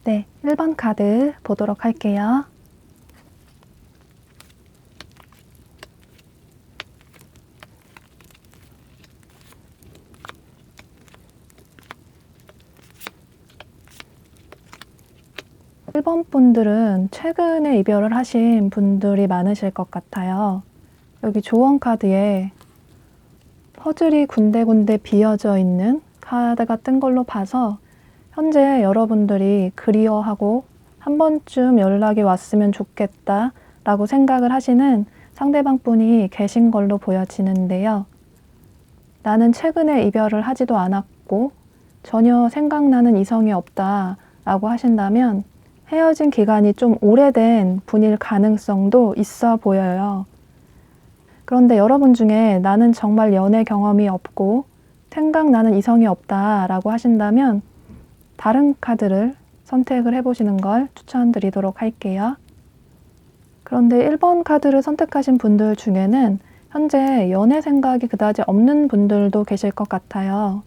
네, 1번 카드 보도록 할게요. 일 번 분들은 최근에 이별을 하신 분들이 많으실 것 같아요. 여기 조언 카드에 퍼즐이 군데군데 비어져 있는 카드가 뜬 걸로 봐서 현재 여러분들이 그리워하고 한 번쯤 연락이 왔으면 좋겠다 라고 생각을 하시는 상대방 분이 계신 걸로 보여지는데요. 나는 최근에 이별을 하지도 않았고 전혀 생각나는 이성이 없다 라고 하신다면 헤어진 기간이 좀 오래된 분일 가능성도 있어 보여요. 그런데 여러분 중에 나는 정말 연애 경험이 없고 생각나는 이성이 없다라고 하신다면 다른 카드를 선택을 해보시는 걸 추천드리도록 할게요. 그런데 1번 카드를 선택하신 분들 중에는 현재 연애 생각이 그다지 없는 분들도 계실 것 같아요.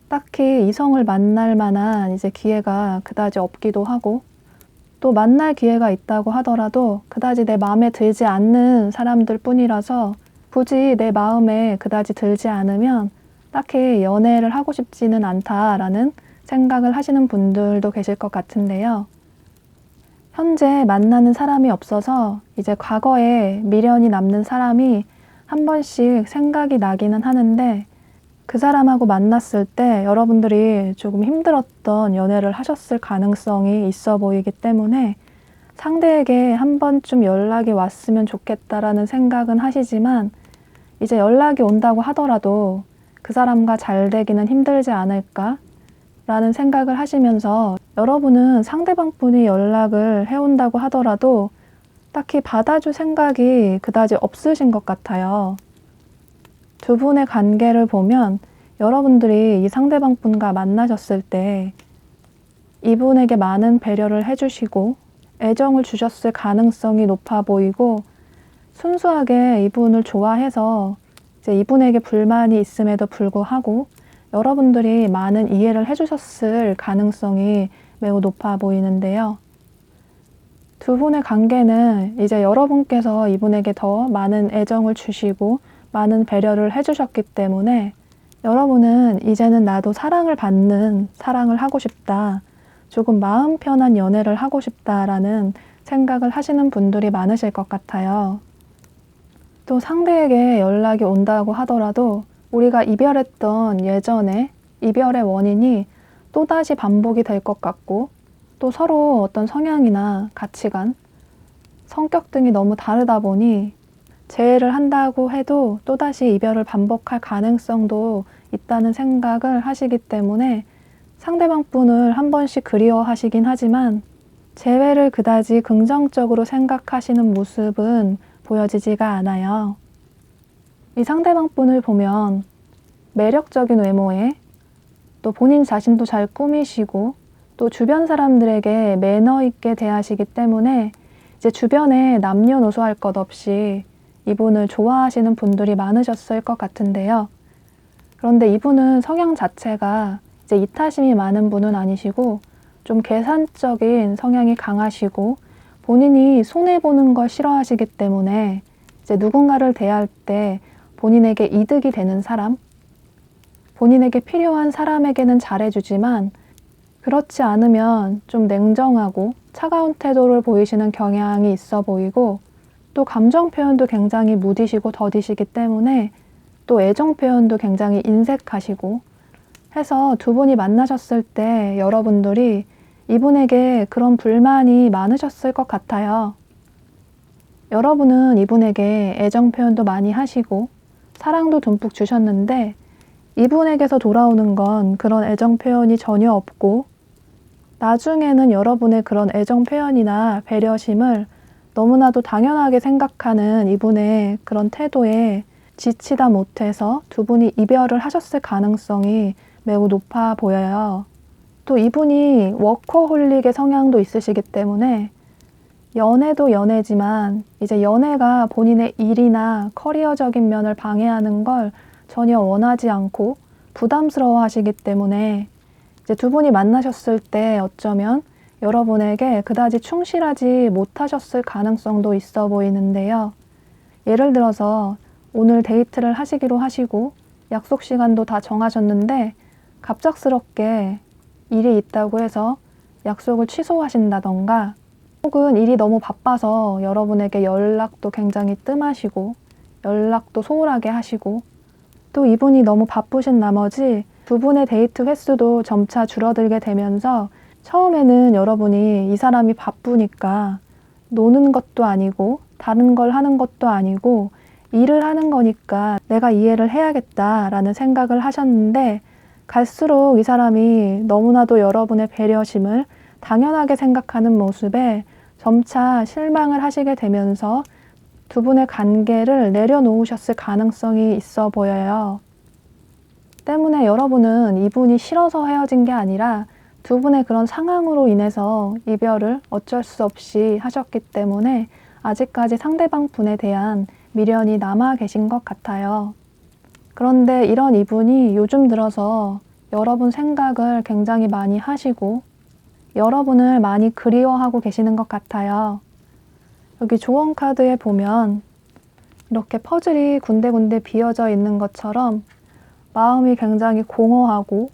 딱히 이성을 만날 만한 이제 기회가 그다지 없기도 하고 또 만날 기회가 있다고 하더라도 그다지 내 마음에 들지 않는 사람들 뿐이라서 굳이 내 마음에 그다지 들지 않으면 딱히 연애를 하고 싶지는 않다라는 생각을 하시는 분들도 계실 것 같은데요. 현재 만나는 사람이 없어서 이제 과거에 미련이 남는 사람이 한 번씩 생각이 나기는 하는데 그 사람하고 만났을 때 여러분들이 조금 힘들었던 연애를 하셨을 가능성이 있어 보이기 때문에 상대에게 한 번쯤 연락이 왔으면 좋겠다라는 생각은 하시지만 이제 연락이 온다고 하더라도 그 사람과 잘 되기는 힘들지 않을까? 라는 생각을 하시면서 여러분은 상대방 분이 연락을 해온다고 하더라도 딱히 받아줄 생각이 그다지 없으신 것 같아요. 두 분의 관계를 보면 여러분들이 이 상대방 분과 만나셨을 때 이분에게 많은 배려를 해주시고 애정을 주셨을 가능성이 높아 보이고 순수하게 이분을 좋아해서 이제 이분에게 불만이 있음에도 불구하고 여러분들이 많은 이해를 해주셨을 가능성이 매우 높아 보이는데요. 두 분의 관계는 이제 여러분께서 이분에게 더 많은 애정을 주시고 많은 배려를 해주셨기 때문에 여러분은 이제는 나도 사랑을 받는 사랑을 하고 싶다. 조금 마음 편한 연애를 하고 싶다라는 생각을 하시는 분들이 많으실 것 같아요. 또 상대에게 연락이 온다고 하더라도 우리가 이별했던 예전에 이별의 원인이 또다시 반복이 될 것 같고 또 서로 어떤 성향이나 가치관, 성격 등이 너무 다르다 보니 재회를 한다고 해도 또다시 이별을 반복할 가능성도 있다는 생각을 하시기 때문에 상대방 분을 한 번씩 그리워하시긴 하지만 재회를 그다지 긍정적으로 생각하시는 모습은 보여지지가 않아요. 이 상대방 분을 보면 매력적인 외모에 또 본인 자신도 잘 꾸미시고 또 주변 사람들에게 매너 있게 대하시기 때문에 이제 주변에 남녀노소 할 것 없이 이분을 좋아하시는 분들이 많으셨을 것 같은데요. 그런데 이분은 성향 자체가 이제 이타심이 많은 분은 아니시고 좀 계산적인 성향이 강하시고 본인이 손해보는 걸 싫어하시기 때문에 이제 누군가를 대할 때 본인에게 이득이 되는 사람, 본인에게 필요한 사람에게는 잘해주지만 그렇지 않으면 좀 냉정하고 차가운 태도를 보이시는 경향이 있어 보이고 또 감정 표현도 굉장히 무디시고 더디시기 때문에 또 애정 표현도 굉장히 인색하시고 해서 두 분이 만나셨을 때 여러분들이 이분에게 그런 불만이 많으셨을 것 같아요. 여러분은 이분에게 애정 표현도 많이 하시고 사랑도 듬뿍 주셨는데 이분에게서 돌아오는 건 그런 애정 표현이 전혀 없고 나중에는 여러분의 그런 애정 표현이나 배려심을 너무나도 당연하게 생각하는 이분의 그런 태도에 지치다 못해서 두 분이 이별을 하셨을 가능성이 매우 높아 보여요. 또 이분이 워커홀릭의 성향도 있으시기 때문에 연애도 연애지만 이제 연애가 본인의 일이나 커리어적인 면을 방해하는 걸 전혀 원하지 않고 부담스러워 하시기 때문에 이제 두 분이 만나셨을 때 어쩌면 여러분에게 그다지 충실하지 못하셨을 가능성도 있어 보이는데요. 예를 들어서 오늘 데이트를 하시기로 하시고 약속 시간도 다 정하셨는데 갑작스럽게 일이 있다고 해서 약속을 취소하신다던가, 혹은 일이 너무 바빠서 여러분에게 연락도 굉장히 뜸하시고 연락도 소홀하게 하시고, 또 이분이 너무 바쁘신 나머지 두 분의 데이트 횟수도 점차 줄어들게 되면서 처음에는 여러분이 이 사람이 바쁘니까 노는 것도 아니고 다른 걸 하는 것도 아니고 일을 하는 거니까 내가 이해를 해야겠다라는 생각을 하셨는데, 갈수록 이 사람이 너무나도 여러분의 배려심을 당연하게 생각하는 모습에 점차 실망을 하시게 되면서 두 분의 관계를 내려놓으셨을 가능성이 있어 보여요. 때문에 여러분은 이분이 싫어서 헤어진 게 아니라 두 분의 그런 상황으로 인해서 이별을 어쩔 수 없이 하셨기 때문에 아직까지 상대방 분에 대한 미련이 남아 계신 것 같아요. 그런데 이런 이분이 요즘 들어서 여러분 생각을 굉장히 많이 하시고 여러분을 많이 그리워하고 계시는 것 같아요. 여기 조언 카드에 보면 이렇게 퍼즐이 군데군데 비어져 있는 것처럼 마음이 굉장히 공허하고,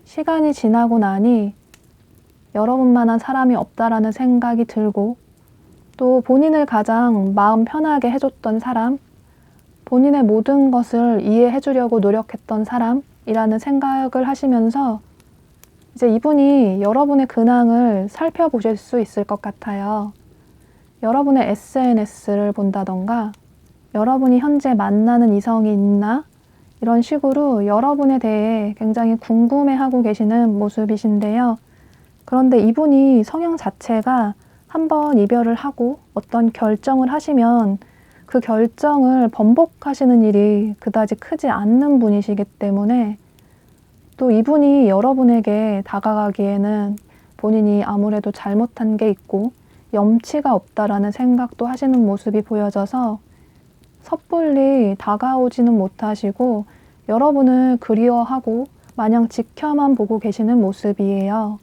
시간이 지나고 나니 여러분만한 사람이 없다라는 생각이 들고, 또 본인을 가장 마음 편하게 해줬던 사람, 본인의 모든 것을 이해해 주려고 노력했던 사람이라는 생각을 하시면서 이제 이분이 여러분의 근황을 살펴보실 수 있을 것 같아요. 여러분의 SNS를 본다던가, 여러분이 현재 만나는 이성이 있나? 이런 식으로 여러분에 대해 굉장히 궁금해하고 계시는 모습이신데요. 그런데 이분이 성향 자체가 한번 이별을 하고 어떤 결정을 하시면 그 결정을 번복하시는 일이 그다지 크지 않는 분이시기 때문에, 또 이분이 여러분에게 다가가기에는 본인이 아무래도 잘못한 게 있고 염치가 없다라는 생각도 하시는 모습이 보여져서 섣불리 다가오지는 못하시고 여러분을 그리워하고 마냥 지켜만 보고 계시는 모습이에요.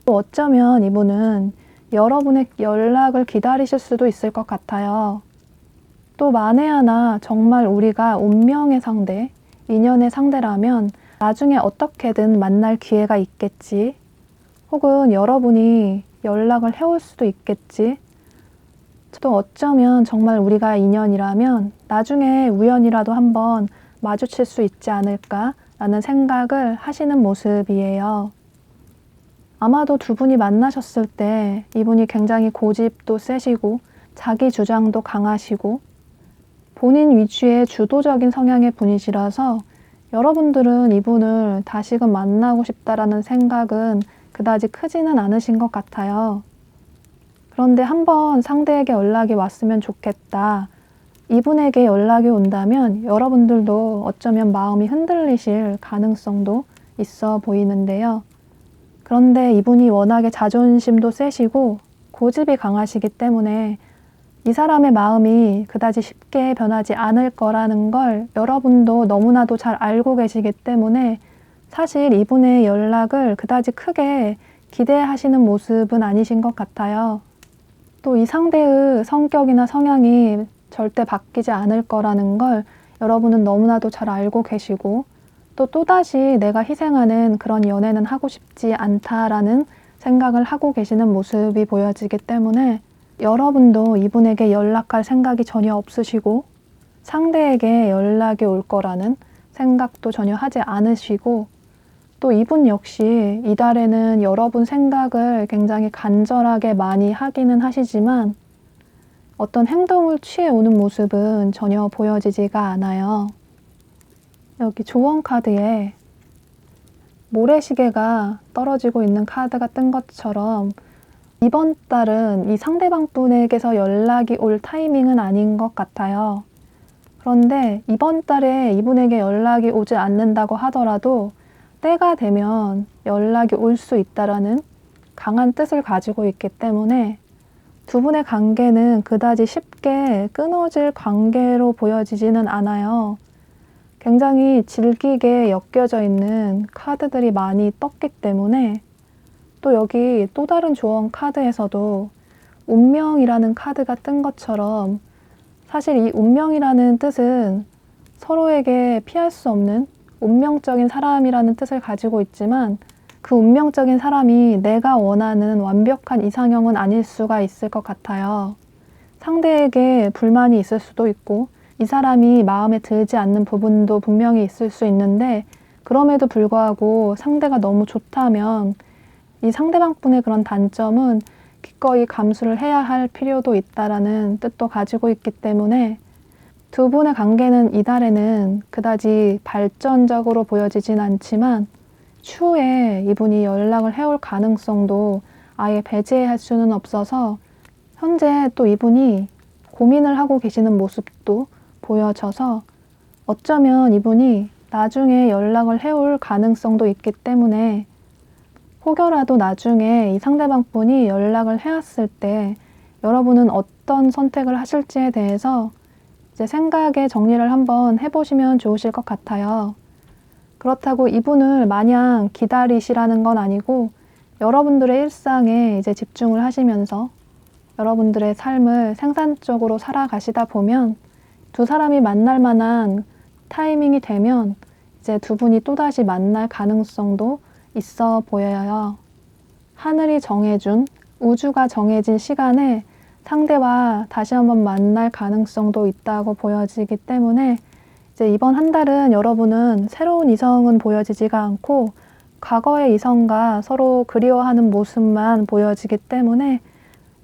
또 어쩌면 이분은 여러분의 연락을 기다리실 수도 있을 것 같아요. 또 만에 하나 정말 우리가 운명의 상대, 인연의 상대라면 나중에 어떻게든 만날 기회가 있겠지, 혹은 여러분이 연락을 해올 수도 있겠지, 또 어쩌면 정말 우리가 인연이라면 나중에 우연이라도 한번 마주칠 수 있지 않을까라는 생각을 하시는 모습이에요. 아마도 두 분이 만나셨을 때 이분이 굉장히 고집도 세시고 자기 주장도 강하시고 본인 위주의 주도적인 성향의 분이시라서 여러분들은 이분을 다시금 만나고 싶다라는 생각은 그다지 크지는 않으신 것 같아요. 그런데 한번 상대에게 연락이 왔으면 좋겠다, 이분에게 연락이 온다면 여러분들도 어쩌면 마음이 흔들리실 가능성도 있어 보이는데요. 그런데 이분이 워낙에 자존심도 세시고 고집이 강하시기 때문에 이 사람의 마음이 그다지 쉽게 변하지 않을 거라는 걸 여러분도 너무나도 잘 알고 계시기 때문에 사실 이분의 연락을 그다지 크게 기대하시는 모습은 아니신 것 같아요. 또 이 상대의 성격이나 성향이 절대 바뀌지 않을 거라는 걸 여러분은 너무나도 잘 알고 계시고, 또 또다시 내가 희생하는 그런 연애는 하고 싶지 않다라는 생각을 하고 계시는 모습이 보여지기 때문에 여러분도 이분에게 연락할 생각이 전혀 없으시고 상대에게 연락이 올 거라는 생각도 전혀 하지 않으시고, 또 이분 역시 이달에는 여러분 생각을 굉장히 간절하게 많이 하기는 하시지만 어떤 행동을 취해오는 모습은 전혀 보여지지가 않아요. 여기 조언 카드에 모래시계가 떨어지고 있는 카드가 뜬 것처럼 이번 달은 이 상대방 분에게서 연락이 올 타이밍은 아닌 것 같아요. 그런데 이번 달에 이분에게 연락이 오지 않는다고 하더라도 때가 되면 연락이 올 수 있다라는 강한 뜻을 가지고 있기 때문에 두 분의 관계는 그다지 쉽게 끊어질 관계로 보여지지는 않아요. 굉장히 질기게 엮여져 있는 카드들이 많이 떴기 때문에 또 여기 또 다른 조언 카드에서도 운명이라는 카드가 뜬 것처럼 사실 이 운명이라는 뜻은 서로에게 피할 수 없는 운명적인 사람이라는 뜻을 가지고 있지만 그 운명적인 사람이 내가 원하는 완벽한 이상형은 아닐 수가 있을 것 같아요. 상대에게 불만이 있을 수도 있고 이 사람이 마음에 들지 않는 부분도 분명히 있을 수 있는데 그럼에도 불구하고 상대가 너무 좋다면 이 상대방분의 그런 단점은 기꺼이 감수를 해야 할 필요도 있다라는 뜻도 가지고 있기 때문에 두 분의 관계는 이달에는 그다지 발전적으로 보여지진 않지만 추후에 이분이 연락을 해올 가능성도 아예 배제할 수는 없어서 현재 또 이분이 고민을 하고 계시는 모습도 보여져서 어쩌면 이분이 나중에 연락을 해올 가능성도 있기 때문에 혹여라도 나중에 이 상대방 분이 연락을 해왔을 때 여러분은 어떤 선택을 하실지에 대해서 이제 생각의 정리를 한번 해보시면 좋으실 것 같아요. 그렇다고 이분을 마냥 기다리시라는 건 아니고 여러분들의 일상에 이제 집중을 하시면서 여러분들의 삶을 생산적으로 살아가시다 보면 두 사람이 만날 만한 타이밍이 되면 이제 두 분이 또다시 만날 가능성도 있어 보여요. 하늘이 정해준, 우주가 정해진 시간에 상대와 다시 한번 만날 가능성도 있다고 보여지기 때문에 이제 이번 한 달은 여러분은 새로운 이성은 보여지지가 않고 과거의 이성과 서로 그리워하는 모습만 보여지기 때문에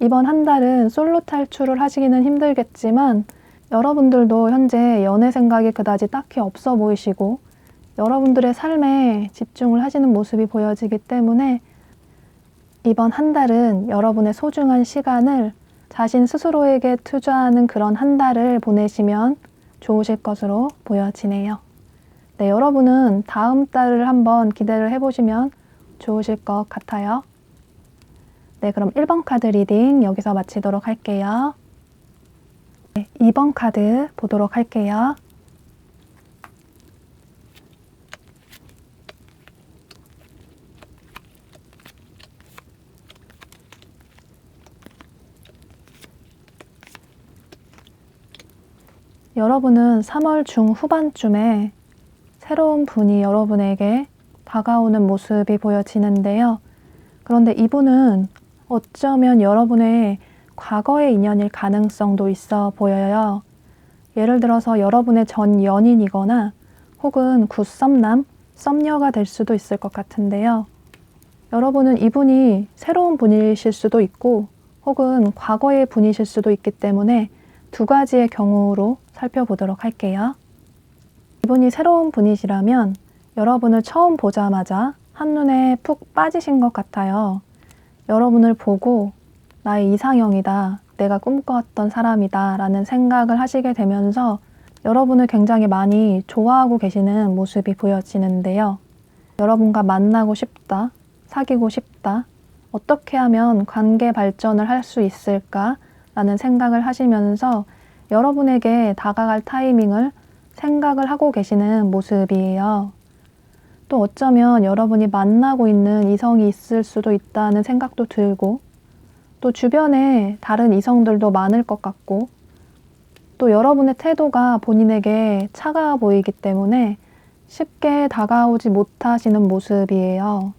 이번 한 달은 솔로 탈출을 하시기는 힘들겠지만 여러분들도 현재 연애 생각이 그다지 딱히 없어 보이시고 여러분들의 삶에 집중을 하시는 모습이 보여지기 때문에 이번 한 달은 여러분의 소중한 시간을 자신 스스로에게 투자하는 그런 한 달을 보내시면 좋으실 것으로 보여지네요. 네, 여러분은 다음 달을 한번 기대를 해보시면 좋으실 것 같아요. 네, 그럼 1번 카드 리딩 여기서 마치도록 할게요. 네, 2번 카드 보도록 할게요. 여러분은 3월 중후반쯤에 새로운 분이 여러분에게 다가오는 모습이 보여지는데요. 그런데 이분은 어쩌면 여러분의 과거의 인연일 가능성도 있어 보여요. 예를 들어서 여러분의 전 연인이거나 혹은 굿썸남, 썸녀가 될 수도 있을 것 같은데요. 여러분은 이분이 새로운 분이실 수도 있고 혹은 과거의 분이실 수도 있기 때문에 두 가지의 경우로 살펴보도록 할게요. 이분이 새로운 분이시라면 여러분을 처음 보자마자 한눈에 푹 빠지신 것 같아요. 여러분을 보고 나의 이상형이다, 내가 꿈꿔왔던 사람이다 라는 생각을 하시게 되면서 여러분을 굉장히 많이 좋아하고 계시는 모습이 보여지는데요. 여러분과 만나고 싶다, 사귀고 싶다, 어떻게 하면 관계 발전을 할 수 있을까 라는 생각을 하시면서 여러분에게 다가갈 타이밍을 생각을 하고 계시는 모습이에요. 또 어쩌면 여러분이 만나고 있는 이성이 있을 수도 있다는 생각도 들고 또 주변에 다른 이성들도 많을 것 같고 또 여러분의 태도가 본인에게 차가워 보이기 때문에 쉽게 다가오지 못하시는 모습이에요.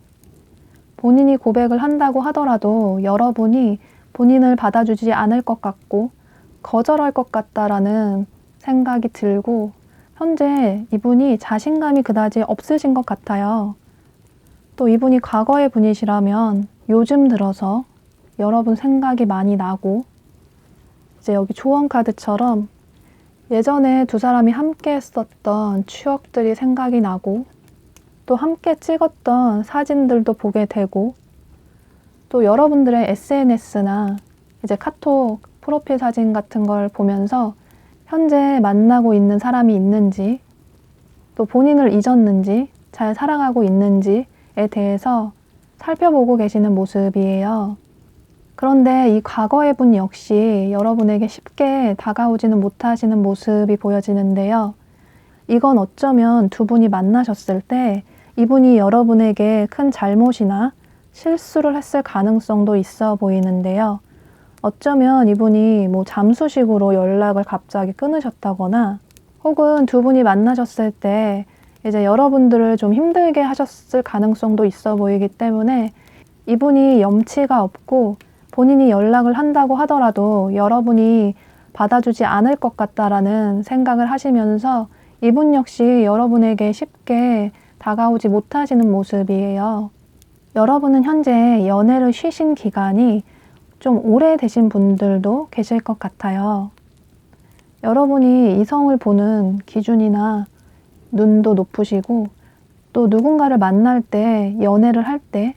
본인이 고백을 한다고 하더라도 여러분이 본인을 받아주지 않을 것 같고 거절할 것 같다라는 생각이 들고 현재 이분이 자신감이 그다지 없으신 것 같아요. 또 이분이 과거의 분이시라면 요즘 들어서 여러분 생각이 많이 나고 이제 여기 조언 카드처럼 예전에 두 사람이 함께 했었던 추억들이 생각이 나고 또 함께 찍었던 사진들도 보게 되고 또 여러분들의 SNS나 이제 카톡 프로필 사진 같은 걸 보면서 현재 만나고 있는 사람이 있는지 또 본인을 잊었는지 잘 살아가고 있는지에 대해서 살펴보고 계시는 모습이에요. 그런데 이 과거의 분 역시 여러분에게 쉽게 다가오지는 못하시는 모습이 보여지는데요. 이건 어쩌면 두 분이 만나셨을 때 이분이 여러분에게 큰 잘못이나 실수를 했을 가능성도 있어 보이는데요. 어쩌면 이분이 뭐 잠수식으로 연락을 갑자기 끊으셨다거나 혹은 두 분이 만나셨을 때 이제 여러분들을 좀 힘들게 하셨을 가능성도 있어 보이기 때문에 이분이 염치가 없고 본인이 연락을 한다고 하더라도 여러분이 받아주지 않을 것 같다라는 생각을 하시면서 이분 역시 여러분에게 쉽게 다가오지 못하시는 모습이에요. 여러분은 현재 연애를 쉬신 기간이 좀 오래되신 분들도 계실 것 같아요. 여러분이 이성을 보는 기준이나 눈도 높으시고 또 누군가를 만날 때, 연애를 할 때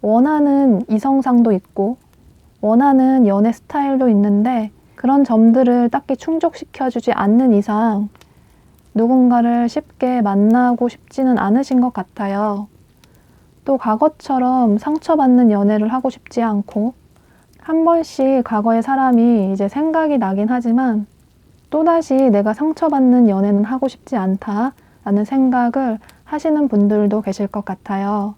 원하는 이성상도 있고 원하는 연애 스타일도 있는데 그런 점들을 딱히 충족시켜주지 않는 이상 누군가를 쉽게 만나고 싶지는 않으신 것 같아요. 또 과거처럼 상처받는 연애를 하고 싶지 않고 한 번씩 과거의 사람이 이제 생각이 나긴 하지만 또다시 내가 상처받는 연애는 하고 싶지 않다라는 생각을 하시는 분들도 계실 것 같아요.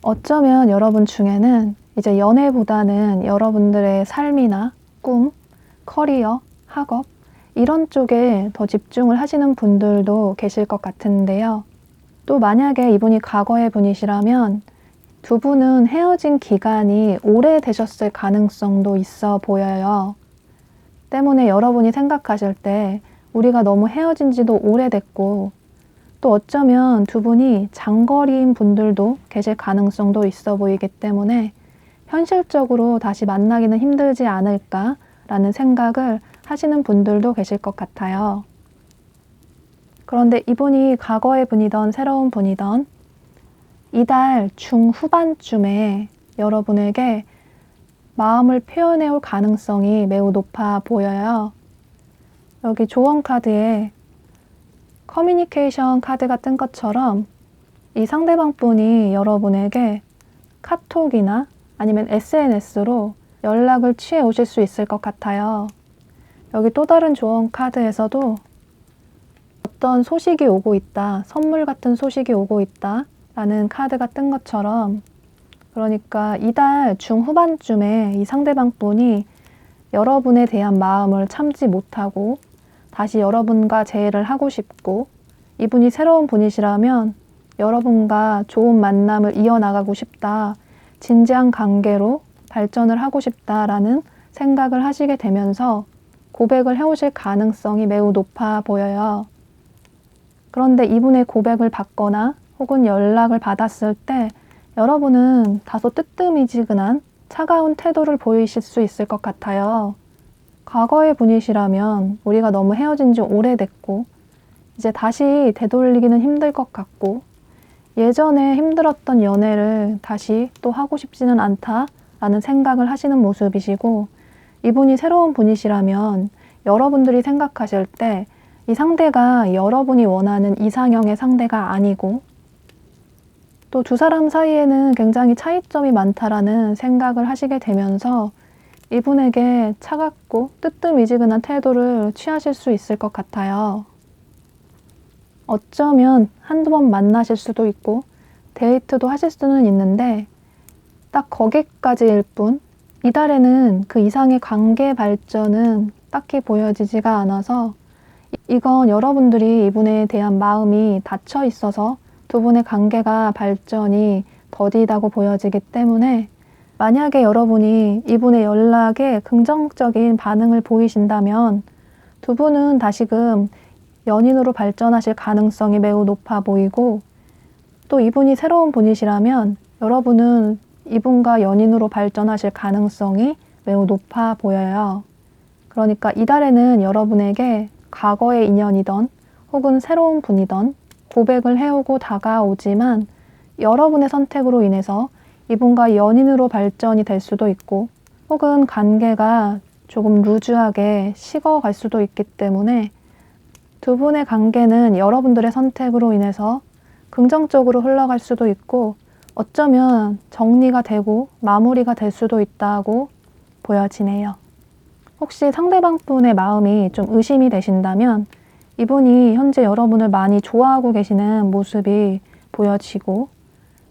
어쩌면 여러분 중에는 이제 연애보다는 여러분들의 삶이나 꿈, 커리어, 학업 이런 쪽에 더 집중을 하시는 분들도 계실 것 같은데요. 또 만약에 이분이 과거의 분이시라면 두 분은 헤어진 기간이 오래되셨을 가능성도 있어 보여요. 때문에 여러분이 생각하실 때 우리가 너무 헤어진 지도 오래됐고 또 어쩌면 두 분이 장거리인 분들도 계실 가능성도 있어 보이기 때문에 현실적으로 다시 만나기는 힘들지 않을까라는 생각을 하시는 분들도 계실 것 같아요. 그런데 이분이 과거의 분이던 새로운 분이던 이달 중후반쯤에 여러분에게 마음을 표현해 올 가능성이 매우 높아 보여요. 여기 조언 카드에 커뮤니케이션 카드가 뜬 것처럼 이 상대방 분이 여러분에게 카톡이나 아니면 SNS로 연락을 취해 오실 수 있을 것 같아요. 여기 또 다른 조언 카드에서도 어떤 소식이 오고 있다, 선물 같은 소식이 오고 있다 라는 카드가 뜬 것처럼 그러니까 이달 중후반쯤에 이 상대방 분이 여러분에 대한 마음을 참지 못하고 다시 여러분과 재회를 하고 싶고 이분이 새로운 분이시라면 여러분과 좋은 만남을 이어나가고 싶다, 진지한 관계로 발전을 하고 싶다라는 생각을 하시게 되면서 고백을 해오실 가능성이 매우 높아 보여요. 그런데 이분의 고백을 받거나 혹은 연락을 받았을 때 여러분은 다소 뜨뜻미지근한 차가운 태도를 보이실 수 있을 것 같아요. 과거의 분이시라면 우리가 너무 헤어진 지 오래됐고 이제 다시 되돌리기는 힘들 것 같고 예전에 힘들었던 연애를 다시 또 하고 싶지는 않다라는 생각을 하시는 모습이시고 이분이 새로운 분이시라면 여러분들이 생각하실 때 이 상대가 여러분이 원하는 이상형의 상대가 아니고 또 두 사람 사이에는 굉장히 차이점이 많다라는 생각을 하시게 되면서 이분에게 차갑고 뜨뜻미지근한 태도를 취하실 수 있을 것 같아요. 어쩌면 한두 번 만나실 수도 있고 데이트도 하실 수는 있는데 딱 거기까지일 뿐 이달에는 그 이상의 관계 발전은 딱히 보여지지가 않아서 이건 여러분들이 이분에 대한 마음이 닫혀 있어서 두 분의 관계가 발전이 더디다고 보여지기 때문에 만약에 여러분이 이분의 연락에 긍정적인 반응을 보이신다면 두 분은 다시금 연인으로 발전하실 가능성이 매우 높아 보이고 또 이분이 새로운 분이시라면 여러분은 이분과 연인으로 발전하실 가능성이 매우 높아 보여요. 그러니까 이달에는 여러분에게 과거의 인연이던 혹은 새로운 분이던 고백을 해오고 다가오지만 여러분의 선택으로 인해서 이분과 연인으로 발전이 될 수도 있고 혹은 관계가 조금 루즈하게 식어갈 수도 있기 때문에 두 분의 관계는 여러분들의 선택으로 인해서 긍정적으로 흘러갈 수도 있고 어쩌면 정리가 되고 마무리가 될 수도 있다고 보여지네요. 혹시 상대방 분의 마음이 좀 의심이 되신다면 이분이 현재 여러분을 많이 좋아하고 계시는 모습이 보여지고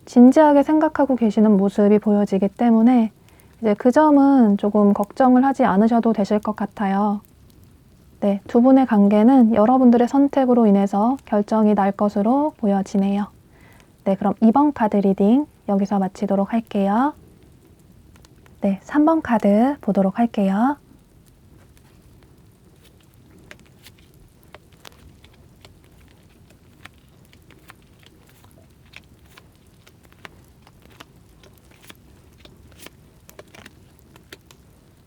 진지하게 생각하고 계시는 모습이 보여지기 때문에 이제 그 점은 조금 걱정을 하지 않으셔도 되실 것 같아요. 네, 두 분의 관계는 여러분들의 선택으로 인해서 결정이 날 것으로 보여지네요. 네, 그럼 2번 카드 리딩 여기서 마치도록 할게요. 네, 3번 카드 보도록 할게요.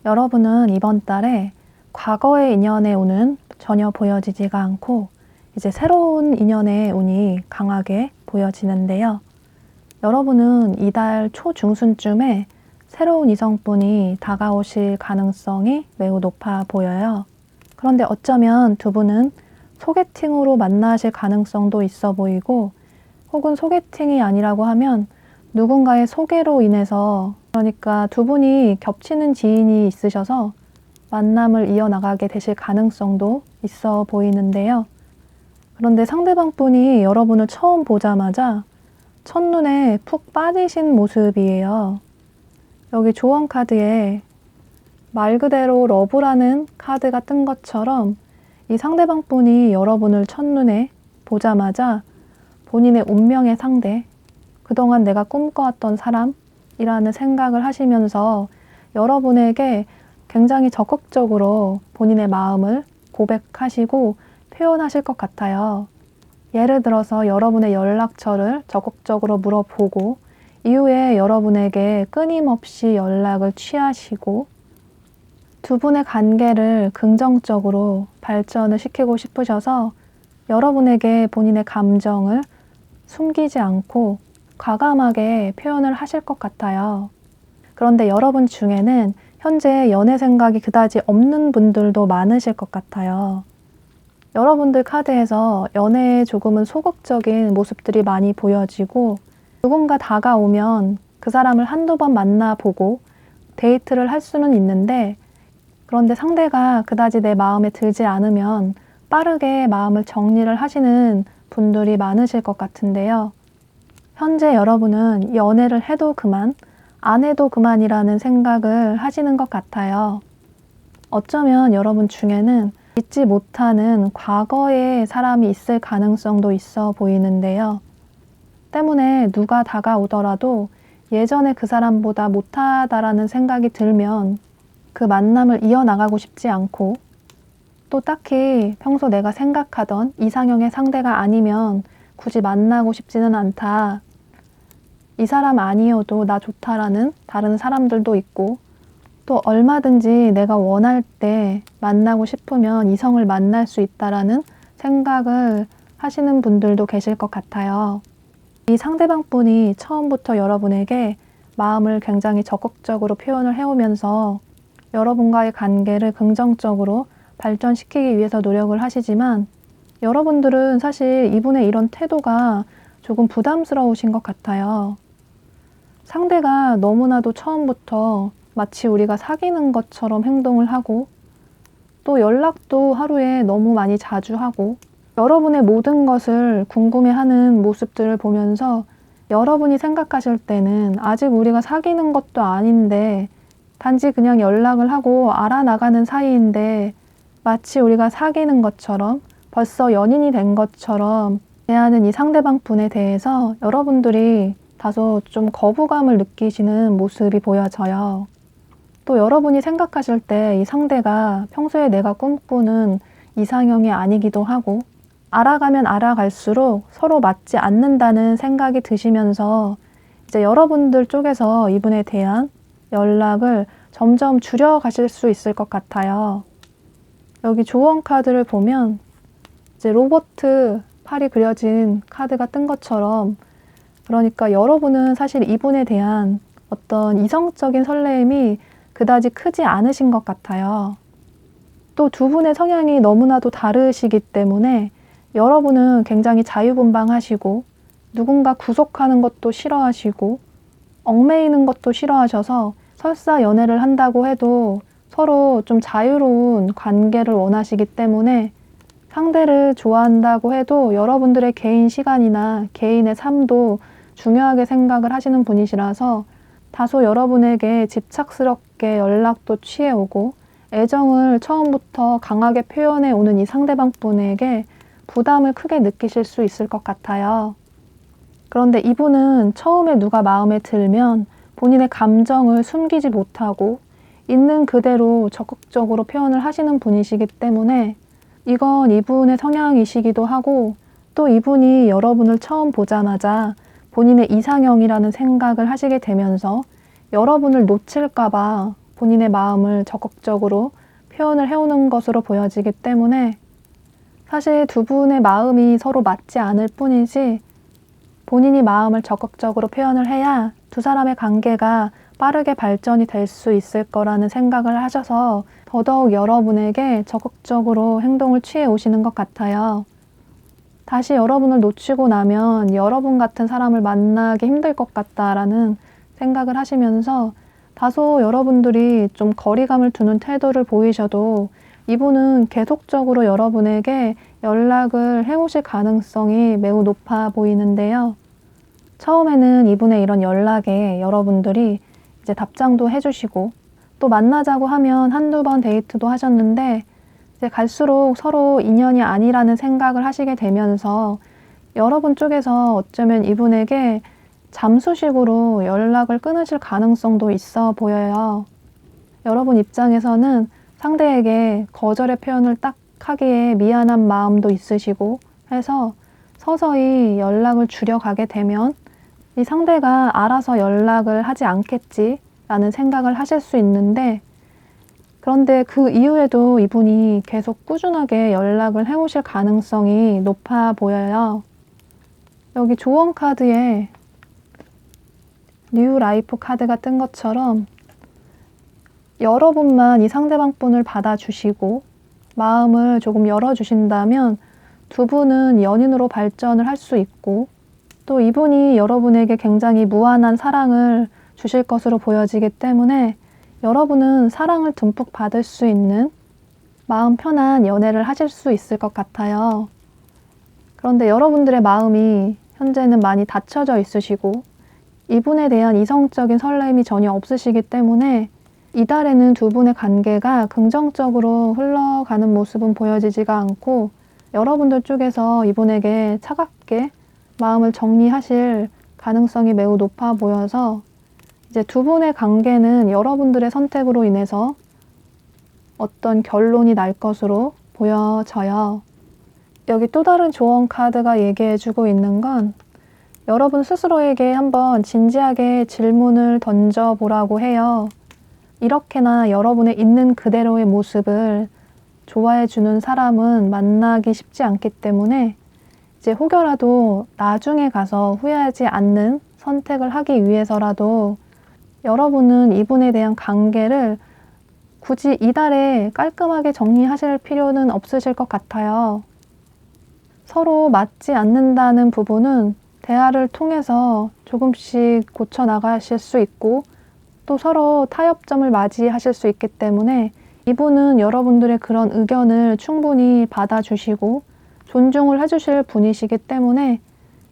여러분은 이번 달에 과거의 인연의 운은 전혀 보여지지가 않고 이제 새로운 인연의 운이 강하게 보여지는데요. 여러분은 이달 초중순쯤에 새로운 이성분이 다가오실 가능성이 매우 높아 보여요. 그런데 어쩌면 두 분은 소개팅으로 만나실 가능성도 있어 보이고 혹은 소개팅이 아니라고 하면 누군가의 소개로 인해서 그러니까 두 분이 겹치는 지인이 있으셔서 만남을 이어나가게 되실 가능성도 있어 보이는데요. 그런데 상대방 분이 여러분을 처음 보자마자 첫눈에 푹 빠지신 모습이에요. 여기 조언 카드에 말 그대로 러브라는 카드가 뜬 것처럼 이 상대방 분이 여러분을 첫눈에 보자마자 본인의 운명의 상대, 그동안 내가 꿈꿔왔던 사람이라는 생각을 하시면서 여러분에게 굉장히 적극적으로 본인의 마음을 고백하시고 표현하실 것 같아요. 예를 들어서 여러분의 연락처를 적극적으로 물어보고 이후에 여러분에게 끊임없이 연락을 취하시고 두 분의 관계를 긍정적으로 발전을 시키고 싶으셔서 여러분에게 본인의 감정을 숨기지 않고 과감하게 표현을 하실 것 같아요. 그런데 여러분 중에는 현재 연애 생각이 그다지 없는 분들도 많으실 것 같아요. 여러분들 카드에서 연애에 조금은 소극적인 모습들이 많이 보여지고 누군가 다가오면 그 사람을 한두 번 만나보고 데이트를 할 수는 있는데 그런데 상대가 그다지 내 마음에 들지 않으면 빠르게 마음을 정리를 하시는 분들이 많으실 것 같은데요. 현재 여러분은 연애를 해도 그만, 안 해도 그만이라는 생각을 하시는 것 같아요. 어쩌면 여러분 중에는 잊지 못하는 과거의 사람이 있을 가능성도 있어 보이는데요. 때문에 누가 다가오더라도 예전에 그 사람보다 못하다라는 생각이 들면 그 만남을 이어나가고 싶지 않고 또 딱히 평소 내가 생각하던 이상형의 상대가 아니면 굳이 만나고 싶지는 않다. 이 사람 아니어도 나 좋다라는 다른 사람들도 있고 또 얼마든지 내가 원할 때 만나고 싶으면 이성을 만날 수 있다라는 생각을 하시는 분들도 계실 것 같아요. 이 상대방 분이 처음부터 여러분에게 마음을 굉장히 적극적으로 표현을 해오면서 여러분과의 관계를 긍정적으로 발전시키기 위해서 노력을 하시지만 여러분들은 사실 이분의 이런 태도가 조금 부담스러우신 것 같아요. 상대가 너무나도 처음부터 마치 우리가 사귀는 것처럼 행동을 하고 또 연락도 하루에 너무 많이 자주 하고 여러분의 모든 것을 궁금해하는 모습들을 보면서 여러분이 생각하실 때는 아직 우리가 사귀는 것도 아닌데 단지 그냥 연락을 하고 알아나가는 사이인데 마치 우리가 사귀는 것처럼 벌써 연인이 된 것처럼 대하는 이 상대방 분에 대해서 여러분들이 다소 좀 거부감을 느끼시는 모습이 보여져요. 또 여러분이 생각하실 때 이 상대가 평소에 내가 꿈꾸는 이상형이 아니기도 하고 알아가면 알아갈수록 서로 맞지 않는다는 생각이 드시면서 이제 여러분들 쪽에서 이분에 대한 연락을 점점 줄여가실 수 있을 것 같아요. 여기 조언 카드를 보면 이제 로버트 팔이 그려진 카드가 뜬 것처럼 그러니까 여러분은 사실 이분에 대한 어떤 이성적인 설레임이 그다지 크지 않으신 것 같아요. 또 두 분의 성향이 너무나도 다르시기 때문에 여러분은 굉장히 자유분방하시고 누군가 구속하는 것도 싫어하시고 얽매이는 것도 싫어하셔서 설사 연애를 한다고 해도 서로 좀 자유로운 관계를 원하시기 때문에 상대를 좋아한다고 해도 여러분들의 개인 시간이나 개인의 삶도 중요하게 생각을 하시는 분이시라서 다소 여러분에게 집착스럽게 연락도 취해오고 애정을 처음부터 강하게 표현해 오는 이 상대방 분에게 부담을 크게 느끼실 수 있을 것 같아요. 그런데 이분은 처음에 누가 마음에 들면 본인의 감정을 숨기지 못하고 있는 그대로 적극적으로 표현을 하시는 분이시기 때문에 이건 이분의 성향이시기도 하고, 또 이분이 여러분을 처음 보자마자 본인의 이상형이라는 생각을 하시게 되면서 여러분을 놓칠까봐 본인의 마음을 적극적으로 표현을 해오는 것으로 보여지기 때문에 사실 두 분의 마음이 서로 맞지 않을 뿐이지, 본인이 마음을 적극적으로 표현을 해야 두 사람의 관계가 빠르게 발전이 될 수 있을 거라는 생각을 하셔서 더더욱 여러분에게 적극적으로 행동을 취해 오시는 것 같아요. 다시 여러분을 놓치고 나면 여러분 같은 사람을 만나기 힘들 것 같다라는 생각을 하시면서 다소 여러분들이 좀 거리감을 두는 태도를 보이셔도 이분은 계속적으로 여러분에게 연락을 해오실 가능성이 매우 높아 보이는데요. 처음에는 이분의 이런 연락에 여러분들이 이제 답장도 해주시고 또 만나자고 하면 한두 번 데이트도 하셨는데 이제 갈수록 서로 인연이 아니라는 생각을 하시게 되면서 여러분 쪽에서 어쩌면 이분에게 잠수식으로 연락을 끊으실 가능성도 있어 보여요. 여러분 입장에서는 상대에게 거절의 표현을 딱 하기에 미안한 마음도 있으시고 해서 서서히 연락을 줄여가게 되면 이 상대가 알아서 연락을 하지 않겠지라는 생각을 하실 수 있는데, 그런데 그 이후에도 이분이 계속 꾸준하게 연락을 해오실 가능성이 높아 보여요. 여기 조언 카드에 뉴 라이프 카드가 뜬 것처럼 여러분만 이 상대방 분을 받아주시고 마음을 조금 열어주신다면 두 분은 연인으로 발전을 할 수 있고, 또 이분이 여러분에게 굉장히 무한한 사랑을 주실 것으로 보여지기 때문에 여러분은 사랑을 듬뿍 받을 수 있는 마음 편한 연애를 하실 수 있을 것 같아요. 그런데 여러분들의 마음이 현재는 많이 닫혀져 있으시고 이분에 대한 이성적인 설렘이 전혀 없으시기 때문에 이달에는 두 분의 관계가 긍정적으로 흘러가는 모습은 보여지지가 않고, 여러분들 쪽에서 이분에게 차갑게 마음을 정리하실 가능성이 매우 높아 보여서 이제 두 분의 관계는 여러분들의 선택으로 인해서 어떤 결론이 날 것으로 보여져요. 여기 또 다른 조언 카드가 얘기해주고 있는 건 여러분 스스로에게 한번 진지하게 질문을 던져보라고 해요. 이렇게나 여러분의 있는 그대로의 모습을 좋아해주는 사람은 만나기 쉽지 않기 때문에 이제 혹여라도 나중에 가서 후회하지 않는 선택을 하기 위해서라도 여러분은 이분에 대한 관계를 굳이 이달에 깔끔하게 정리하실 필요는 없으실 것 같아요. 서로 맞지 않는다는 부분은 대화를 통해서 조금씩 고쳐나가실 수 있고 또 서로 타협점을 맞이하실 수 있기 때문에 이분은 여러분들의 그런 의견을 충분히 받아주시고 존중을 해주실 분이시기 때문에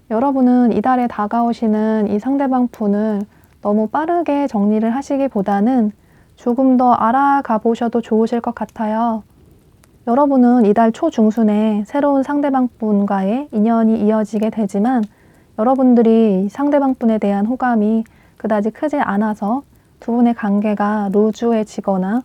여러분은 이달에 다가오시는 이 상대방 분을 너무 빠르게 정리를 하시기보다는 조금 더 알아가 보셔도 좋으실 것 같아요. 여러분은 이달 초중순에 새로운 상대방 분과의 인연이 이어지게 되지만 여러분들이 상대방 분에 대한 호감이 그다지 크지 않아서 두 분의 관계가 루즈해지거나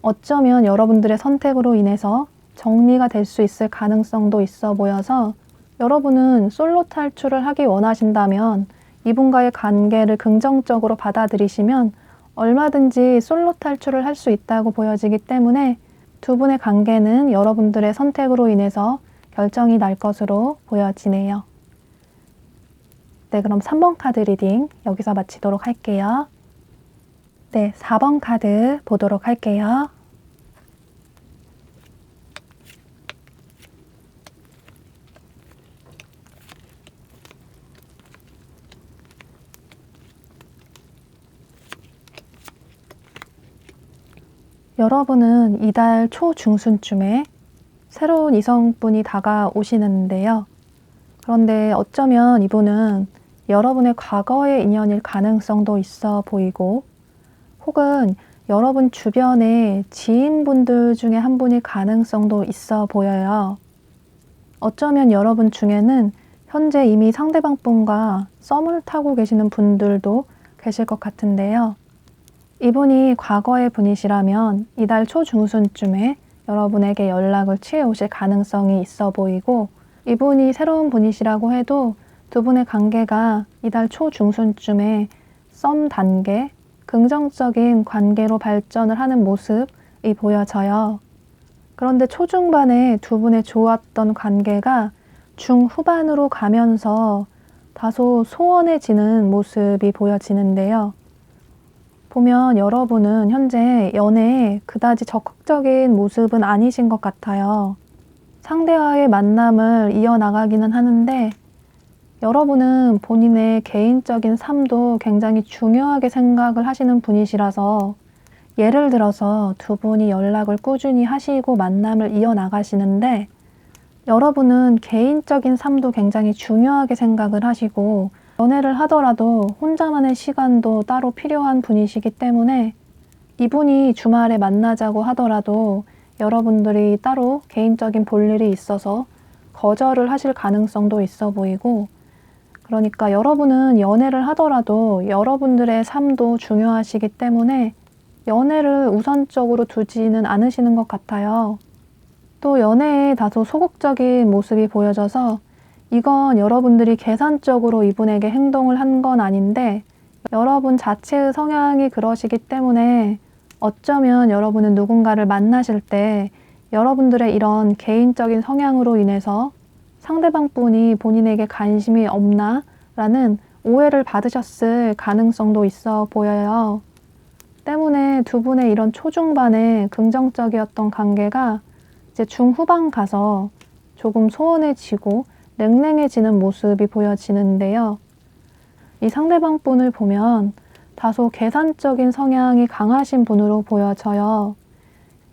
어쩌면 여러분들의 선택으로 인해서 정리가 될 수 있을 가능성도 있어 보여서 여러분은 솔로 탈출을 하기 원하신다면 이분과의 관계를 긍정적으로 받아들이시면 얼마든지 솔로 탈출을 할 수 있다고 보여지기 때문에 두 분의 관계는 여러분들의 선택으로 인해서 결정이 날 것으로 보여지네요. 네, 그럼 3번 카드 리딩 여기서 마치도록 할게요. 네, 4번 카드 보도록 할게요. 여러분은 이달 초중순쯤에 새로운 이성분이 다가오시는데요. 그런데 어쩌면 이분은 여러분의 과거의 인연일 가능성도 있어 보이고, 혹은 여러분 주변의 지인분들 중에 한 분일 가능성도 있어 보여요. 어쩌면 여러분 중에는 현재 이미 상대방 분과 썸을 타고 계시는 분들도 계실 것 같은데요. 이분이 과거의 분이시라면 이달 초중순쯤에 여러분에게 연락을 취해 오실 가능성이 있어 보이고, 이분이 새로운 분이시라고 해도 두 분의 관계가 이달 초중순쯤에 썸 단계, 긍정적인 관계로 발전을 하는 모습이 보여져요. 그런데 초중반에 두 분의 좋았던 관계가 중후반으로 가면서 다소 소원해지는 모습이 보여지는데요. 보면 여러분은 현재 연애에 그다지 적극적인 모습은 아니신 것 같아요. 상대와의 만남을 이어나가기는 하는데, 여러분은 본인의 개인적인 삶도 굉장히 중요하게 생각을 하시는 분이시라서, 예를 들어서 두 분이 연락을 꾸준히 하시고 만남을 이어나가시는데, 여러분은 개인적인 삶도 굉장히 중요하게 생각을 하시고, 연애를 하더라도 혼자만의 시간도 따로 필요한 분이시기 때문에, 이분이 주말에 만나자고 하더라도 여러분들이 따로 개인적인 볼일이 있어서 거절을 하실 가능성도 있어 보이고, 그러니까 여러분은 연애를 하더라도 여러분들의 삶도 중요하시기 때문에 연애를 우선적으로 두지는 않으시는 것 같아요. 또 연애에 다소 소극적인 모습이 보여져서, 이건 여러분들이 계산적으로 이분에게 행동을 한 건 아닌데 여러분 자체의 성향이 그러시기 때문에, 어쩌면 여러분은 누군가를 만나실 때 여러분들의 이런 개인적인 성향으로 인해서 상대방 분이 본인에게 관심이 없나? 라는 오해를 받으셨을 가능성도 있어 보여요. 때문에 두 분의 이런 초중반에 긍정적이었던 관계가 이제 중후반 가서 조금 소원해지고 냉랭해지는 모습이 보여지는데요. 이 상대방 분을 보면 다소 계산적인 성향이 강하신 분으로 보여져요.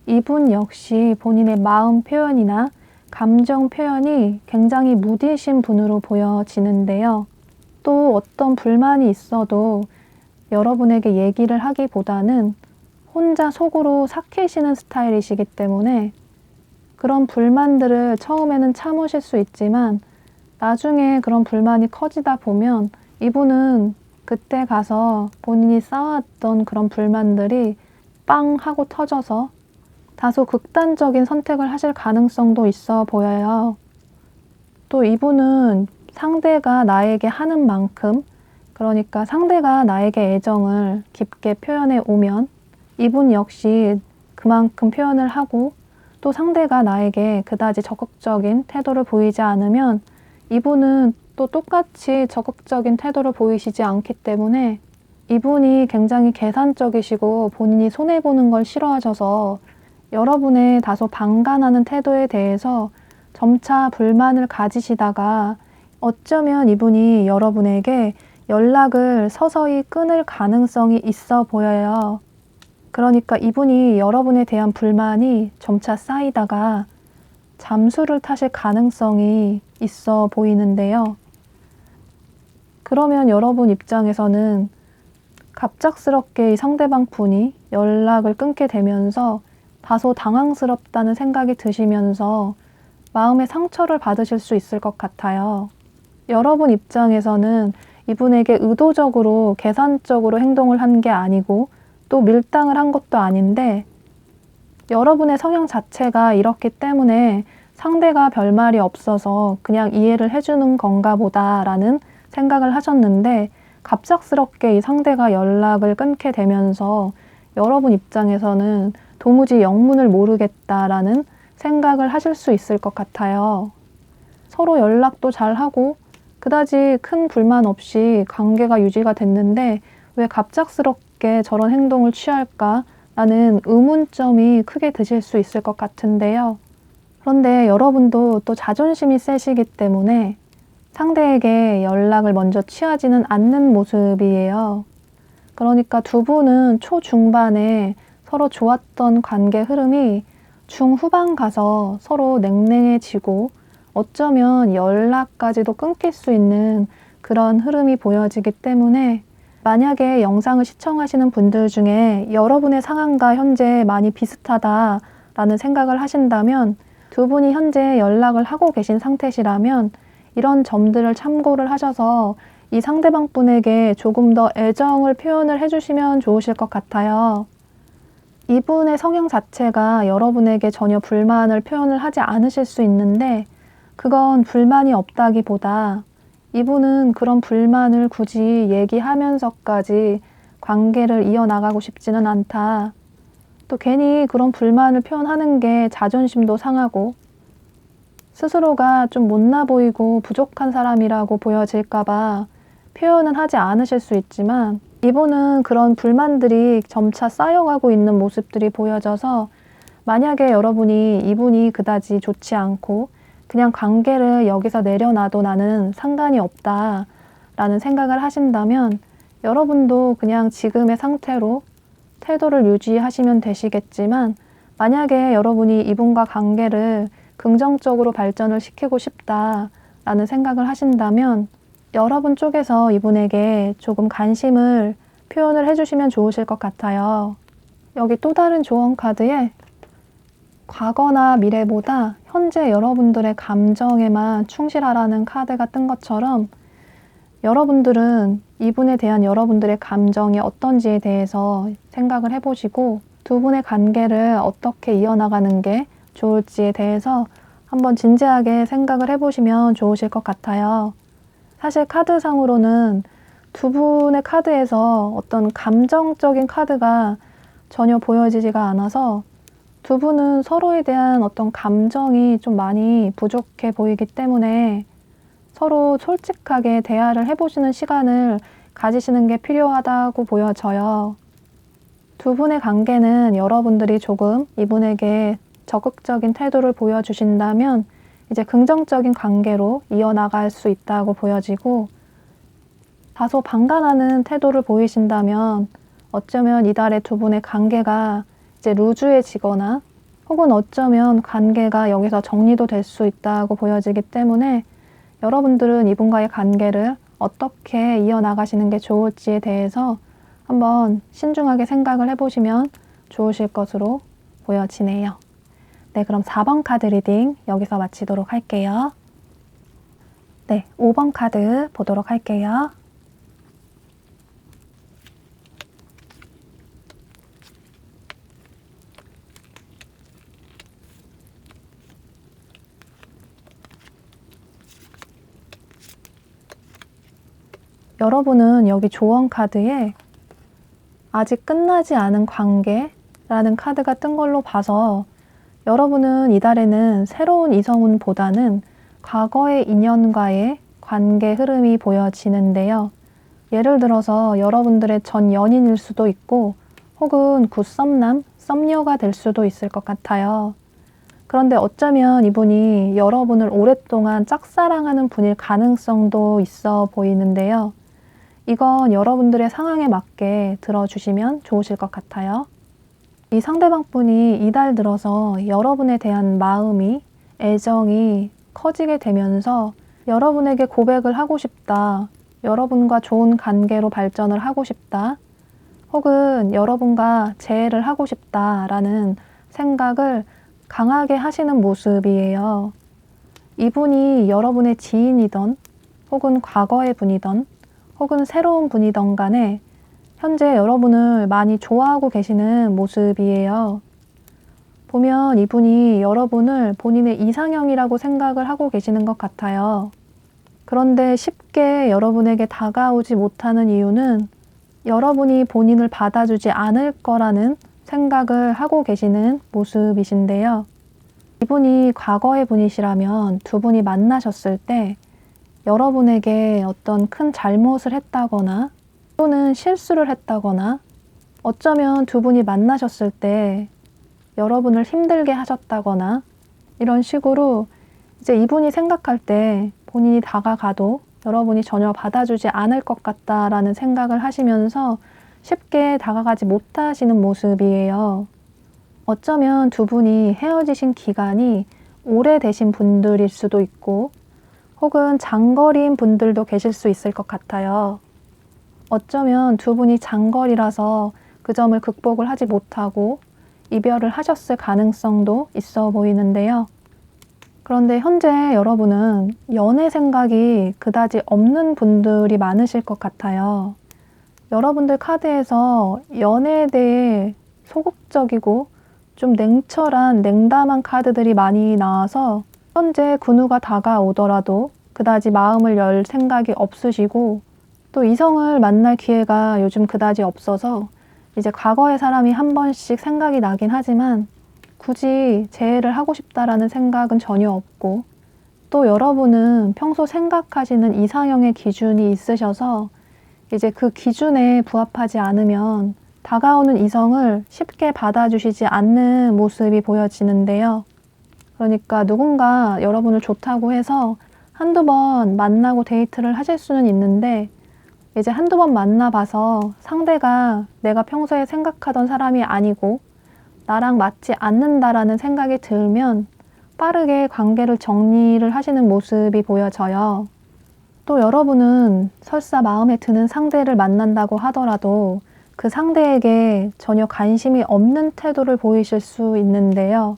이분 역시 본인의 마음 표현이나 감정 표현이 굉장히 무디신 분으로 보여지는데요. 또 어떤 불만이 있어도 여러분에게 얘기를 하기보다는 혼자 속으로 삭히시는 스타일이시기 때문에, 그런 불만들을 처음에는 참으실 수 있지만 나중에 그런 불만이 커지다 보면 이분은 그때 가서 본인이 쌓아왔던 그런 불만들이 빵 하고 터져서 다소 극단적인 선택을 하실 가능성도 있어 보여요. 또 이분은 상대가 나에게 하는 만큼, 그러니까 상대가 나에게 애정을 깊게 표현해 오면 이분 역시 그만큼 표현을 하고, 또 상대가 나에게 그다지 적극적인 태도를 보이지 않으면 이분은 또 똑같이 적극적인 태도를 보이시지 않기 때문에, 이분이 굉장히 계산적이시고 본인이 손해보는 걸 싫어하셔서 여러분의 다소 방관하는 태도에 대해서 점차 불만을 가지시다가 어쩌면 이분이 여러분에게 연락을 서서히 끊을 가능성이 있어 보여요. 그러니까 이분이 여러분에 대한 불만이 점차 쌓이다가 잠수를 타실 가능성이 있어 보이는데요. 그러면 여러분 입장에서는 갑작스럽게 이 상대방 분이 연락을 끊게 되면서 다소 당황스럽다는 생각이 드시면서 마음의 상처를 받으실 수 있을 것 같아요. 여러분 입장에서는 이분에게 의도적으로 계산적으로 행동을 한 게 아니고 또 밀당을 한 것도 아닌데, 여러분의 성향 자체가 이렇기 때문에 상대가 별말이 없어서 그냥 이해를 해주는 건가 보다라는 생각을 하셨는데, 갑작스럽게 이 상대가 연락을 끊게 되면서 여러분 입장에서는 도무지 영문을 모르겠다라는 생각을 하실 수 있을 것 같아요. 서로 연락도 잘하고 그다지 큰 불만 없이 관계가 유지가 됐는데 왜 갑작스럽게 저런 행동을 취할까라는 의문점이 크게 드실 수 있을 것 같은데요. 그런데 여러분도 또 자존심이 세시기 때문에 상대에게 연락을 먼저 취하지는 않는 모습이에요. 그러니까 두 분은 초중반에 서로 좋았던 관계 흐름이 중후반 가서 서로 냉랭해지고 어쩌면 연락까지도 끊길 수 있는 그런 흐름이 보여지기 때문에 만약에 영상을 시청하시는 분들 중에 여러분의 상황과 현재 많이 비슷하다라는 생각을 하신다면 두 분이 현재 연락을 하고 계신 상태시라면 이런 점들을 참고를 하셔서 이 상대방 분에게 조금 더 애정을 표현을 해주시면 좋으실 것 같아요. 이분의 성향 자체가 여러분에게 전혀 불만을 표현을 하지 않으실 수 있는데 그건 불만이 없다기보다 이분은 그런 불만을 굳이 얘기하면서까지 관계를 이어나가고 싶지는 않다. 또 괜히 그런 불만을 표현하는 게 자존심도 상하고 스스로가 좀 못나 보이고 부족한 사람이라고 보여질까봐 표현은 하지 않으실 수 있지만 이분은 그런 불만들이 점차 쌓여가고 있는 모습들이 보여져서 만약에 여러분이 이분이 그다지 좋지 않고 그냥 관계를 여기서 내려놔도 나는 상관이 없다 라는 생각을 하신다면 여러분도 그냥 지금의 상태로 태도를 유지하시면 되시겠지만 만약에 여러분이 이분과 관계를 긍정적으로 발전을 시키고 싶다 라는 생각을 하신다면 여러분 쪽에서 이분에게 조금 관심을 표현을 해주시면 좋으실 것 같아요. 여기 또 다른 조언 카드에 과거나 미래보다 현재 여러분들의 감정에만 충실하라는 카드가 뜬 것처럼 여러분들은 이분에 대한 여러분들의 감정이 어떤지에 대해서 생각을 해보시고 두 분의 관계를 어떻게 이어나가는 게 좋을지에 대해서 한번 진지하게 생각을 해보시면 좋으실 것 같아요. 사실 카드상으로는 두 분의 카드에서 어떤 감정적인 카드가 전혀 보여지지가 않아서 두 분은 서로에 대한 어떤 감정이 좀 많이 부족해 보이기 때문에 서로 솔직하게 대화를 해보시는 시간을 가지시는 게 필요하다고 보여져요. 두 분의 관계는 여러분들이 조금 이분에게 적극적인 태도를 보여주신다면 이제 긍정적인 관계로 이어나갈 수 있다고 보여지고 다소 방관하는 태도를 보이신다면 어쩌면 이달의 두 분의 관계가 이제 루즈해지거나 혹은 어쩌면 관계가 여기서 정리도 될 수 있다고 보여지기 때문에 여러분들은 이분과의 관계를 어떻게 이어나가시는 게 좋을지에 대해서 한번 신중하게 생각을 해보시면 좋으실 것으로 보여지네요. 네, 그럼 4번 카드 리딩 여기서 마치도록 할게요. 네, 5번 카드 보도록 할게요. 여러분은 여기 조언 카드에 아직 끝나지 않은 관계라는 카드가 뜬 걸로 봐서 여러분은 이달에는 새로운 이성운보다는 과거의 인연과의 관계 흐름이 보여지는데요. 예를 들어서 여러분들의 전 연인일 수도 있고 혹은 굿썸남, 썸녀가 될 수도 있을 것 같아요. 그런데 어쩌면 이분이 여러분을 오랫동안 짝사랑하는 분일 가능성도 있어 보이는데요. 이건 여러분들의 상황에 맞게 들어주시면 좋으실 것 같아요. 이 상대방 분이 이달 들어서 여러분에 대한 마음이, 애정이 커지게 되면서 여러분에게 고백을 하고 싶다, 여러분과 좋은 관계로 발전을 하고 싶다, 혹은 여러분과 재회를 하고 싶다라는 생각을 강하게 하시는 모습이에요. 이분이 여러분의 지인이던 혹은 과거의 분이던 혹은 새로운 분이던 간에 현재 여러분을 많이 좋아하고 계시는 모습이에요. 보면 이분이 여러분을 본인의 이상형이라고 생각을 하고 계시는 것 같아요. 그런데 쉽게 여러분에게 다가오지 못하는 이유는 여러분이 본인을 받아주지 않을 거라는 생각을 하고 계시는 모습이신데요. 이분이 과거의 분이시라면 두 분이 만나셨을 때 여러분에게 어떤 큰 잘못을 했다거나 또는 실수를 했다거나 어쩌면 두 분이 만나셨을 때 여러분을 힘들게 하셨다거나 이런 식으로 이제 이분이 생각할 때 본인이 다가가도 여러분이 전혀 받아주지 않을 것 같다라는 생각을 하시면서 쉽게 다가가지 못하시는 모습이에요. 어쩌면 두 분이 헤어지신 기간이 오래되신 분들일 수도 있고 혹은 장거리인 분들도 계실 수 있을 것 같아요. 어쩌면 두 분이 장거리라서 그 점을 극복을 하지 못하고 이별을 하셨을 가능성도 있어 보이는데요. 그런데 현재 여러분은 연애 생각이 그다지 없는 분들이 많으실 것 같아요. 여러분들 카드에서 연애에 대해 소극적이고 좀 냉철한 냉담한 카드들이 많이 나와서 현재 군우가 다가오더라도 그다지 마음을 열 생각이 없으시고 또 이성을 만날 기회가 요즘 그다지 없어서 이제 과거의 사람이 한 번씩 생각이 나긴 하지만 굳이 재회를 하고 싶다라는 생각은 전혀 없고 또 여러분은 평소 생각하시는 이상형의 기준이 있으셔서 이제 그 기준에 부합하지 않으면 다가오는 이성을 쉽게 받아주시지 않는 모습이 보여지는데요. 그러니까 누군가 여러분을 좋다고 해서 한두 번 만나고 데이트를 하실 수는 있는데 이제 한두 번 만나봐서 상대가 내가 평소에 생각하던 사람이 아니고 나랑 맞지 않는다라는 생각이 들면 빠르게 관계를 정리를 하시는 모습이 보여져요. 또 여러분은 설사 마음에 드는 상대를 만난다고 하더라도 그 상대에게 전혀 관심이 없는 태도를 보이실 수 있는데요.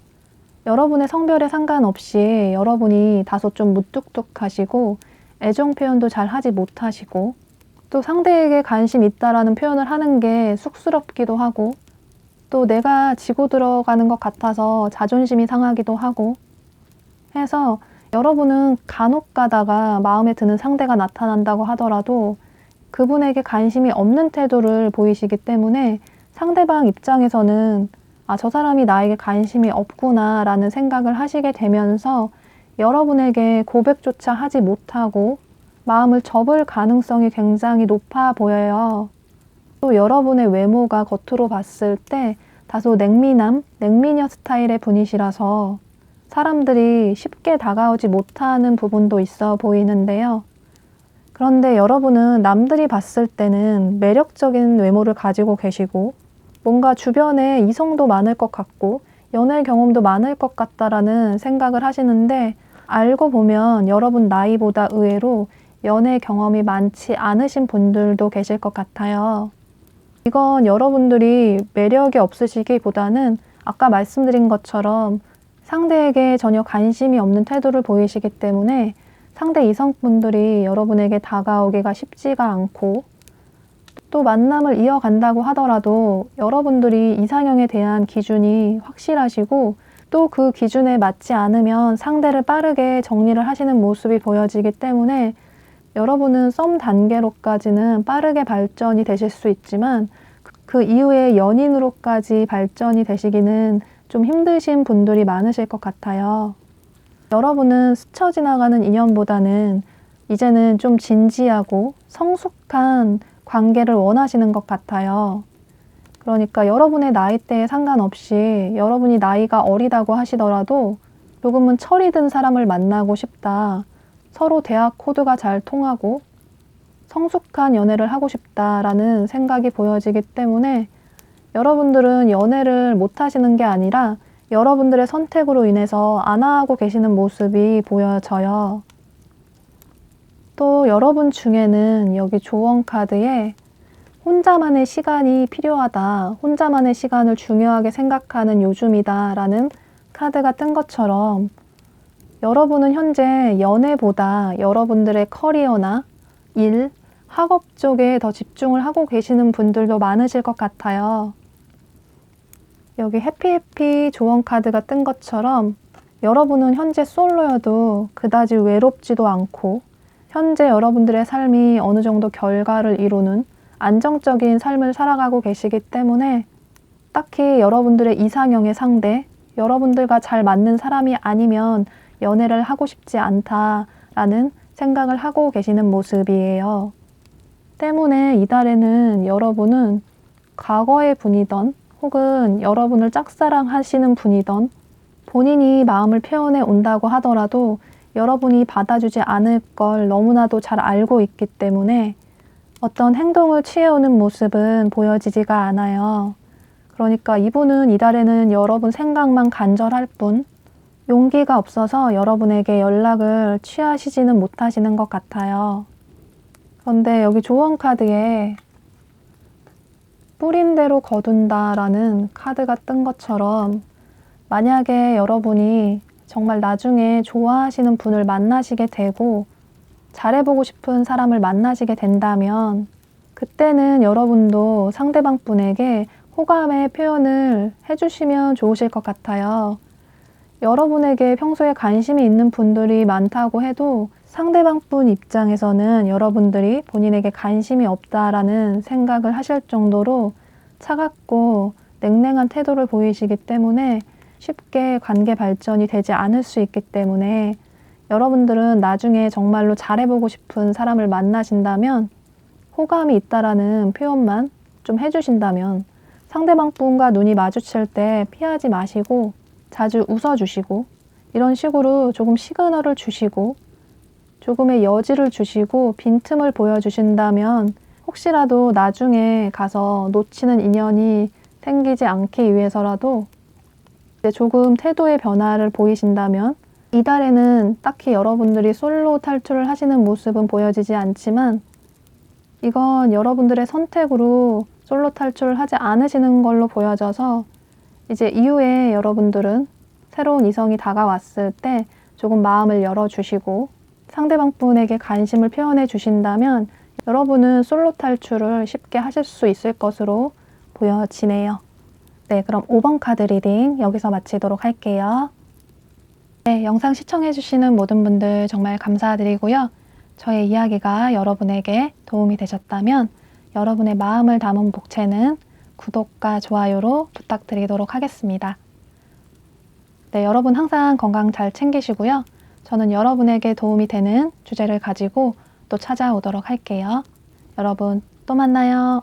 여러분의 성별에 상관없이 여러분이 다소 좀 무뚝뚝하시고 애정 표현도 잘 하지 못하시고 또 상대에게 관심 있다라는 표현을 하는 게 쑥스럽기도 하고 또 내가 지고 들어가는 것 같아서 자존심이 상하기도 하고 해서 여러분은 간혹 가다가 마음에 드는 상대가 나타난다고 하더라도 그분에게 관심이 없는 태도를 보이시기 때문에 상대방 입장에서는 아, 저 사람이 나에게 관심이 없구나 라는 생각을 하시게 되면서 여러분에게 고백조차 하지 못하고 마음을 접을 가능성이 굉장히 높아 보여요. 또 여러분의 외모가 겉으로 봤을 때 다소 냉미녀 스타일의 분이시라서 사람들이 쉽게 다가오지 못하는 부분도 있어 보이는데요. 그런데 여러분은 남들이 봤을 때는 매력적인 외모를 가지고 계시고 뭔가 주변에 이성도 많을 것 같고 연애 경험도 많을 것 같다라는 생각을 하시는데 알고 보면 여러분 나이보다 의외로 연애 경험이 많지 않으신 분들도 계실 것 같아요. 이건 여러분들이 매력이 없으시기보다는 아까 말씀드린 것처럼 상대에게 전혀 관심이 없는 태도를 보이시기 때문에 상대 이성분들이 여러분에게 다가오기가 쉽지가 않고 또 만남을 이어간다고 하더라도 여러분들이 이상형에 대한 기준이 확실하시고 또 그 기준에 맞지 않으면 상대를 빠르게 정리를 하시는 모습이 보여지기 때문에 여러분은 썸 단계로까지는 빠르게 발전이 되실 수 있지만 그 이후에 연인으로까지 발전이 되시기는 좀 힘드신 분들이 많으실 것 같아요. 여러분은 스쳐 지나가는 인연보다는 이제는 좀 진지하고 성숙한 관계를 원하시는 것 같아요. 그러니까 여러분의 나이대에 상관없이 여러분이 나이가 어리다고 하시더라도 조금은 철이 든 사람을 만나고 싶다. 서로 대화 코드가 잘 통하고 성숙한 연애를 하고 싶다라는 생각이 보여지기 때문에 여러분들은 연애를 못 하시는 게 아니라 여러분들의 선택으로 인해서 안 하고 계시는 모습이 보여져요. 또 여러분 중에는 여기 조언 카드에 혼자만의 시간이 필요하다, 혼자만의 시간을 중요하게 생각하는 요즘이다 라는 카드가 뜬 것처럼 여러분은 현재 연애보다 여러분들의 커리어나 일, 학업 쪽에 더 집중을 하고 계시는 분들도 많으실 것 같아요. 여기 해피해피 조언 카드가 뜬 것처럼 여러분은 현재 솔로여도 그다지 외롭지도 않고 현재 여러분들의 삶이 어느 정도 결과를 이루는 안정적인 삶을 살아가고 계시기 때문에 딱히 여러분들의 이상형의 상대, 여러분들과 잘 맞는 사람이 아니면 연애를 하고 싶지 않다라는 생각을 하고 계시는 모습이에요. 때문에 이달에는 여러분은 과거의 분이던 혹은 여러분을 짝사랑하시는 분이던 본인이 마음을 표현해 온다고 하더라도 여러분이 받아주지 않을 걸 너무나도 잘 알고 있기 때문에 어떤 행동을 취해오는 모습은 보여지지가 않아요. 그러니까 이분은 이달에는 여러분 생각만 간절할 뿐 용기가 없어서 여러분에게 연락을 취하시지는 못하시는 것 같아요. 그런데 여기 조언 카드에 뿌린 대로 거둔다라는 카드가 뜬 것처럼 만약에 여러분이 정말 나중에 좋아하시는 분을 만나시게 되고 잘해보고 싶은 사람을 만나시게 된다면 그때는 여러분도 상대방 분에게 호감의 표현을 해주시면 좋으실 것 같아요. 여러분에게 평소에 관심이 있는 분들이 많다고 해도 상대방 분 입장에서는 여러분들이 본인에게 관심이 없다라는 생각을 하실 정도로 차갑고 냉랭한 태도를 보이시기 때문에 쉽게 관계 발전이 되지 않을 수 있기 때문에 여러분들은 나중에 정말로 잘해보고 싶은 사람을 만나신다면 호감이 있다라는 표현만 좀 해주신다면 상대방 분과 눈이 마주칠 때 피하지 마시고 자주 웃어주시고 이런 식으로 조금 시그널을 주시고 조금의 여지를 주시고 빈틈을 보여주신다면 혹시라도 나중에 가서 놓치는 인연이 생기지 않기 위해서라도 이제 조금 태도의 변화를 보이신다면 이달에는 딱히 여러분들이 솔로 탈출을 하시는 모습은 보여지지 않지만 이건 여러분들의 선택으로 솔로 탈출을 하지 않으시는 걸로 보여져서 이제 이후에 여러분들은 새로운 이성이 다가왔을 때 조금 마음을 열어주시고 상대방 분에게 관심을 표현해 주신다면 여러분은 솔로 탈출을 쉽게 하실 수 있을 것으로 보여지네요. 네, 그럼 5번 카드 리딩 여기서 마치도록 할게요. 네, 영상 시청해주시는 모든 분들 정말 감사드리고요. 저의 이야기가 여러분에게 도움이 되셨다면 여러분의 마음을 담은 복채는 구독과 좋아요로 부탁드리도록 하겠습니다. 네, 여러분 항상 건강 잘 챙기시고요. 저는 여러분에게 도움이 되는 주제를 가지고 또 찾아오도록 할게요. 여러분 또 만나요.